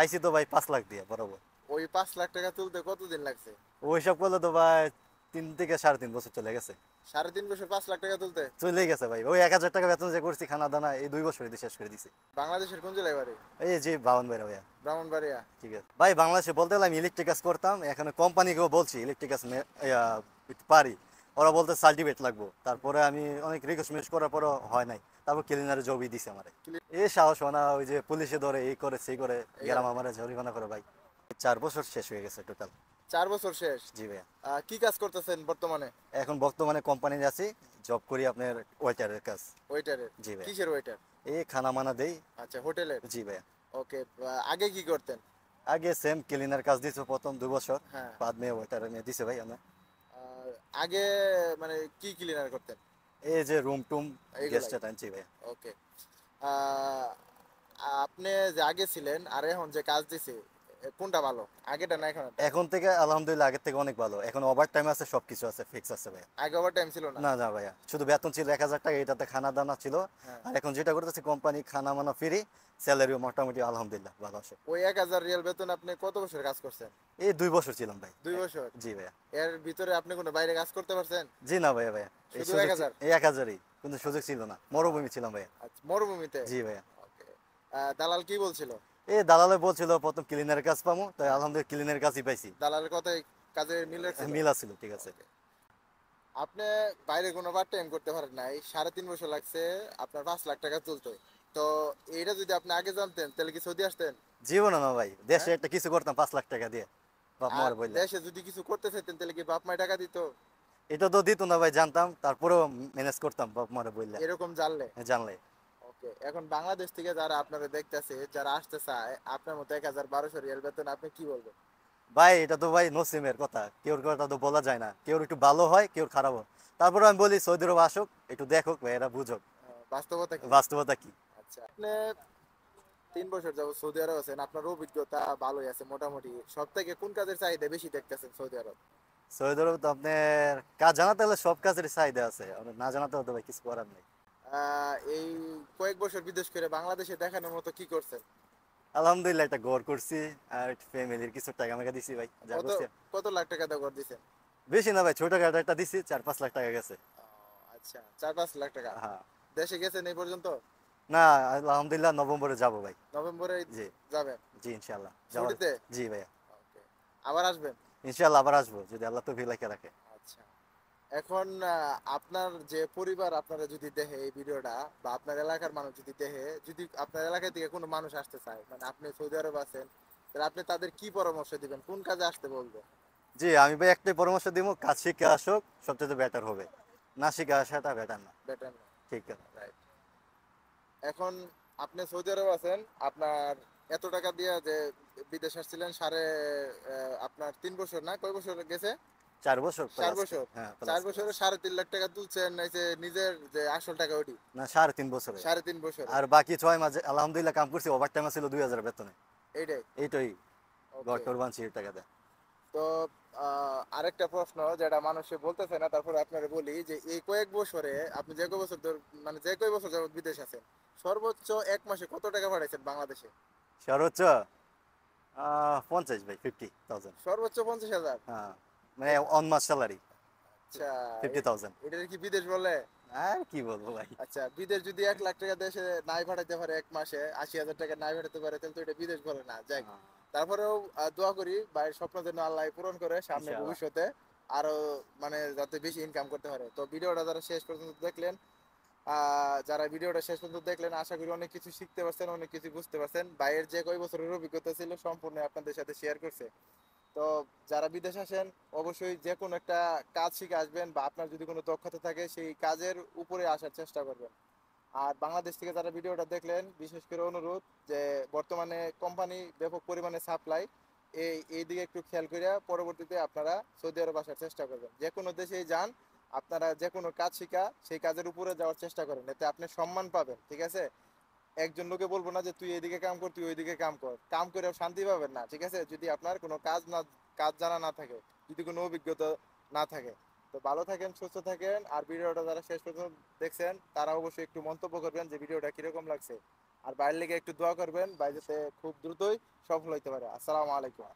আইসি তো ভাই 5 লাখ দিয়ে বরাবর। ওই 5 লাখ টাকা তুলতে কতদিন লাগছে? ওইসব করলে তো ভাই 3 থেকে 3.5 বছর চলে গেছে। 3.5 বছর 5 লাখ টাকা তুলতে? চলে গেছে ভাই, ওই 1,000 টাকা বেতন যে করছি খানা দানা এই 2 বছরে দিয়ে শেষ করে দিছি। বাংলাদেশের কোন জেলায় বাড়ি? এই যে বাউন ভাইরা ভাইয়া। ব্রাহ্মণবাড়িয়া। ঠিক আছে ভাই, বাংলাদেশে বলতে গেলে আমি ইলেকট্রিক কাজ করতাম, এখানে কোম্পানিকেও বলছি ইলেকট্রিক কাজ একটু পারি। ওরা বলতে সার্টিফিকেট লাগবো, তারপরে আমি অনেক রিকোয়েস্ট করার পরও হয় নাই, তারপর ক্লিনারে জবই দিছে আমারে। এই সাহস হয় না, ওই যে পুলিশে ধরে এই করে সেই করে, এই আর গ্রাম কি। আমারে জরিমানা করে ভাই। 4 বছর শেষ হয়ে গেছে টোটাল। 4 বছর শেষ। জি ভাইয়া। কি কাজ করতেছেন বর্তমানে? এখন বর্তমানে কোম্পানিতে আছি, জব করি আপনার ওয়েটারের কাজ। ওয়েটারের? জি ভাইয়া। কিসের ওয়েটার? এই খানা মানা দেই। আচ্ছা, হোটেলের। জি ভাইয়া। ওকে। আগে কি করতেন? আগে সেম ক্লিনার কাজ দিছো প্রথম 2 বছর, হ্যাঁ। বাদ মেয়ে ওয়েটারে নিয়ে দিছে ভাই আমরা। আর আগে মানে কি ক্লিনার করতেন? এই যে রুম টুম এইগুলাই। গেস্টে টানছি ভাইয়া। ওকে। আহ, আপনি যে আগে ছিলেন আর এখন যে কাজ দিছে, কোনটা ভালো, আগেটা না এখনটা? এখন থেকে আলহামদুলিল্লাহ আগের থেকে অনেক ভালো, এখন ওভার টাইম আছে, সবকিছু আছে, ফিক্স আছে ভাইয়া। আগে ওভার টাইম ছিল না? না না ভাইয়া, শুধু বেতন ছিল 1,000 টাকা, এটাতে খানা দানা ছিল। হ্যাঁ। আর এখন যেটা করতেছে কোম্পানি খানা মানা ফ্রি, স্যালারিও মোটামুটি আলহামদুলিল্লাহ ভালো আছে। ওই 1,000 রিয়াল বেতন আপনি কত বছর কাজ করছেন? এই 2 বছর ছিলাম ভাই। 2 বছর? জি ভাইয়া। এর ভিতরে আপনি কোনো বাইরে কাজ করতে পারছেন? জি না ভাইয়া ভাইয়া, এই শুধু সুযোগ 1,000? এই 1,000ই, কিন্তু সুযোগ ছিল না, মরুভূমি ছিলাম ভাইয়া। আচ্ছা, মরুভূমিতে। জি ভাইয়া। ওকে। দালাল কি বলছিল? এই দালালে বলছিল প্রথম ক্লিনারের কাজ পাবো, তাই হ্যাঁ। আলহামদুলিল্লাহ ক্লিনারের কাজই পাইছি। দালালের কথায় কাজে মিল রাখছিল? মিল আছিল, ঠিক আছে। ওকে। আপনি বাইরে কোনো পার্ট টাইম করতে পারেন নাই, 3.5 বছর লাগছে আপনার 5 লাখ টাকা তুলতে। তো এইটা যদি আপনি আগে জানতেন তাহলে কি সৌদি আসতেন? জীবনে না ভাই, দেশে হ্যাঁ। একটা কিছু করতাম 5 লাখ টাকা দিয়ে, বাপ আর মার বললে। দেশে যদি কিছু করতে চাইতেন তাহলে কি বাপ মায় টাকা দিত? এটা তো দিত না ভাই, জানতাম, তারপরেও ম্যানেজ করতাম বাপ মার বললে। এরকম জানলে? জানলে। ওকে। এখন বাংলাদেশ থেকে যারা আপনারা দেখতেছে, যারা আসতে চায় আপনার মতো 1,000-1,200 রিয়াল বেতন, আপনি কি বলবেন? ভাই এটা তো ভাই নসিমের কথা, কেউর কথা তো বলা যায় না, কেউর একটু ভালো হয়, কেউর খারাপ হয়। তারপরে আমি বলি সৌদি আরব আসুক, একটু দেখুক ভাই, এরা বুঝুক বাস্তবতা কি? বাস্তবতা কি। আচ্ছা, আপনি 3 বছর যাবত সৌদি আরব আছেন, আপনার অভিজ্ঞতা ভালোই আছে মোটামুটি। সব থেকে কোন কাজের চাহিদা বেশি দেখতেছেন সৌদি আরব? সৌদি আরব তো আপনার কাজ জানাতে হলে সব কাজের চাহিদা আছে, আর না জানাতে হলে তো ভাই কিছু করার নেই। এই কয়েক বছর বিদেশ করে বাংলাদেশে দেখানোর মতো কি করছেন? আলহামদুলিল্লাহ একটা ঘর করছি, আর ফ্যামিলির কিছু টাকা মেকা দিছি ভাই, যা কত করছি। কত লাখ টাকা দিয়ে করে দিছেন? বেশি না ভাই, ছোটখাটো একটা দিছি, 4-5 লাখ টাকা গেছে। ও, আচ্ছা, 4-5 লাখ টাকা। হ্যাঁ। দেশে গেছেন এই পর্যন্ত? না, আলহামদুলিল্লাহ নভেম্বরে যাবো ভাই। নভেম্বরে জি। যাবেন? জি ইনশাল্লাহ যাওয়ার। ছুটিতে? জি ভাইয়া। ওকে। আবার আসবেন? ইনশাল্লাহ আবার আসবো যদি আল্লাহ তৌফিক রেখে রাখে। আচ্ছা। এখন আপনার যে পরিবার আপনারা যদি দেখে এই ভিডিওটা, বা আপনার এলাকার মানুষ যদি দেখে, যদি আপনার এলাকা থেকে কোনো মানুষ আসতে চায়, মানে আপনি সৌদি আরব আছেন, তাহলে আপনি তাদের কি পরামর্শ দিবেন, কোন কাজে আসতে বলবেন? জি আমি ভাই একটাই পরামর্শ দিব, কাজ শিখে আসুক, সবচেয়ে বেটার হবে, না শিখে আসাটা বেটার না। বেটার না? ঠিক আছে। রাইট। এখন আপনি সৌদি আরব আছেন, আপনার এত টাকা দিয়ে যে বিদেশ আসছিলেন, আপনার 3 বছর না, কয় বছর গেছে? 4 বছর 4 প্লাস। বছর। হ্যাঁ চার প্লাস বছরে প্লাস। 3.5 লাখ টাকা তুলছেন, এই যে নিজের যে আসল টাকা ওটি? না 3.5 বছরে। 3.5 বছরে? আর বাকি 6 মাসে আলহামদুলিল্লাহ কাম করছি, ওভার টাইম ছিল 2,000 বেতনে। এইটাই? এইটাই। ঘর ওকে। টর বানছি এই টাকা দেয়। তো আরেকটা প্রশ্ন যেটা মানুষে বলতেছে না, তারপরে আপনারা বলি যে এই কয়েক বছরে আপনি যে কয় বছর মানে যে কয় বছর যাবত বিদেশ আছেন, সর্বোচ্চ এক মাসে কত টাকা পাঠাইছেন বাংলাদেশে? সর্বোচ্চ 50 ভাই, 50,000। সর্বোচ্চ 50,000? হ্যাঁ, মানে অন মাস স্যালারি আচ্ছা। 50,000। এটা কি বিদেশ বলে? আর কি বলবো ভাই। আচ্ছা, বিদেশ যদি 1 লাখ টাকা দেশে নাই পাঠাইতে পারে, এক মাসে 80,000 টাকা নাই পাঠাতে পারে, তাহলে তো এটা বিদেশ বলে না। যাক। হ্যাঁ, তারপরেও দোয়া করি ভাইয়ের স্বপ্ন যেন আল্লাহ পূরণ করে সামনে ইনশাআল্লাহ। ভবিষ্যতে, আরো মানে যাতে বেশি ইনকাম করতে পারে। তো ভিডিওটা যারা শেষ পর্যন্ত দেখলেন, যারা ভিডিওটা শেষ পর্যন্ত দেখলেন, আশা করি অনেক কিছু শিখতে পারছেন, অনেক কিছু বুঝতে পারছেন। ভাইয়ের যে কয় বছরের অভিজ্ঞতা ছিল সম্পূর্ণ আপনাদের সাথে শেয়ার করছে। তো যারা বিদেশ আসেন, অবশ্যই যে কোনো একটা কাজ শিখে আসবেন, বা আপনার যদি কোনো দক্ষতা থাকে সেই কাজের উপরে আসার চেষ্টা করবেন। আর বাংলাদেশ থেকে যারা ভিডিওটা দেখলেন, বিশেষ করে অনুরোধ যে বর্তমানে কোম্পানি ব্যাপক পরিমাণে সাপ্লাই, এই দিকে একটু খেয়াল করে পরবর্তীতে আপনারা সৌদি আরব আসার চেষ্টা করবেন। যে কোনো দেশেই যান, আপনারা যে কোনো কাজ শিখা সেই কাজের উপরে যাওয়ার চেষ্টা করেন, এতে আপনি সম্মান পাবেন, ঠিক আছে? একজন লোকে বলবো না যে তুই এদিকে কাম কর, তুই ওইদিকে কাম কর, কাম করে শান্তি পাবেন না, ঠিক আছে? যদি আপনার কোনো কাজ জানা না থাকে, যদি কোনো অভিজ্ঞতা না থাকে। তো ভালো থাকেন, সুস্থ থাকেন। আর ভিডিওটা যারা শেষ পর্যন্ত দেখছেন তারা অবশ্যই একটু মন্তব্য করবেন যে ভিডিওটা কিরকম লাগছে। আর বাইরের লেগে একটু দোয়া করবেন, ভাই যাতে খুব দ্রুতই সফল হইতে পারে। আসসালামু আলাইকুম।